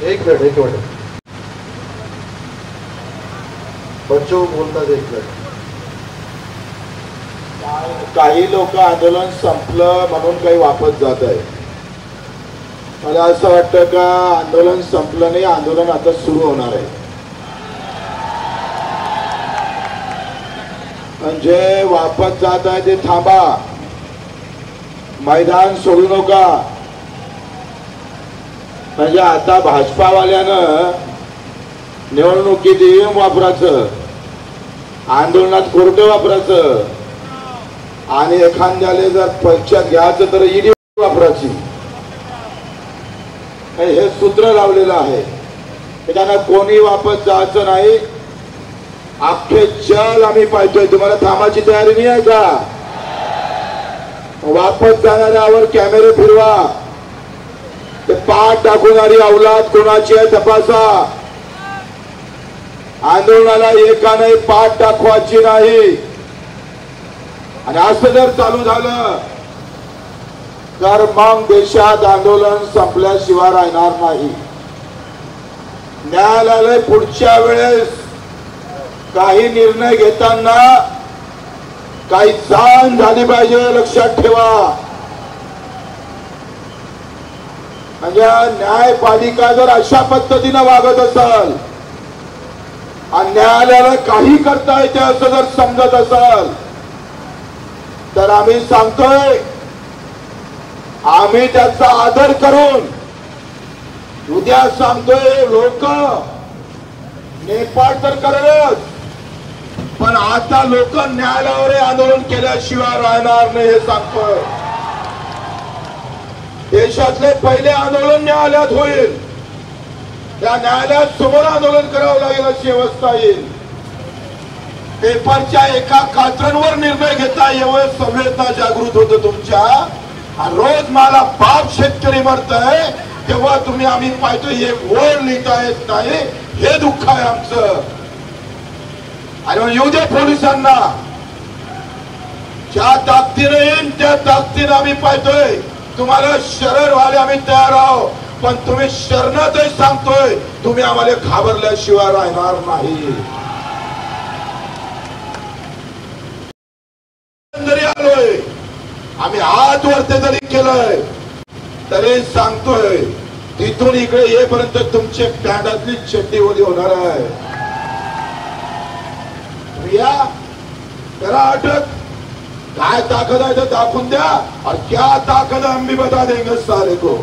एक मिनिट बच्चो बोलतात, एक मिनिट. काही लोक आंदोलन संपलं म्हणून काही वापस जात आहे. मला असं वाटतं का आंदोलन संपलं नाही, आंदोलन आता सुरू होणार आहे. म्हणजे वापस जात आहे ते थांबा, मैदान सोडू नका. म्हणजे आता भाजपावाल्यानं निवडणुकीत ईव्हीएम वापरायचं, आंदोलनात कोर्ट वापरायचं आणि एखाद्याला जर परीक्षा घ्यायचं तर ईडी वापरायची, हे सूत्र लावलेलं आहे. त्याच्यानं कोणी वापस जायचं नाही. अख्खे जग आम्ही पाहतोय. तुम्हाला थांबायची तयारी नाही आहे का? वापस जाणाऱ्यावर कॅमेरे फिरवा, ते पाठ दाखवणारी औलाद कोणाची आहे तपासा. आंदोलनाला एकाने पाठ दाखवायची नाही. आणि असं जर चालू झालं तर मग देशात आंदोलन संपल्याशिवाय राहणार नाही. न्यायालयाला पुढच्या वेळेस काही निर्णय घेताना काही जाण झाली पाहिजे, लक्षात ठेवा. म्हणजे न्यायपालिका जर अशा पद्धतीने वागत असेल आणि न्यायालयाला काही करता येते असं जर समजत असेल तर आम्ही सांगतोय, आम्ही त्याचा आदर करून उद्या सांगतोय. लोक नेपाळ तर करत, पण आता लोक न्यायालयावर आंदोलन केल्याशिवाय राहणार नाही हे सांगतोय. देशातले पहिले आंदोलन न्यायालयात होईल, त्या न्यायालयात समोर आंदोलन करावं लागेल अशी अवस्था येईल. पेपरच्या एका कात्रांवर निर्णय घेता एवढं संवेदना जागृत होतं तुमच्या. रोज मला बाप शेतकरी मरतय तेव्हा तुम्ही आम्ही पाहतोय हे वोट लिहिता येत नाही, हे दुःख आहे आमचं. आणि येऊ दे पोलिसांना, ज्या ताकदीने येईन त्या ताकदीने आम्ही पाहतोय. तुम्हाला शरण व्हायला आम्ही तयार आहोत, पण तुम्ही शरणातही सांगतोय तुम्ही आम्हाला घाबरल्याशिवाय राहणार नाही. जरी आलोय आम्ही हात वरते जरी केलंय तरी सांगतोय, तिथून इकडे येईपर्यंत तुमचे पॅन्टातली चड्डी ओली होणार आहे. या करा अटक, काय ताकद आहे ते दाखवून द्या. और क्या ताकद हम भी बता देंगे सारे को.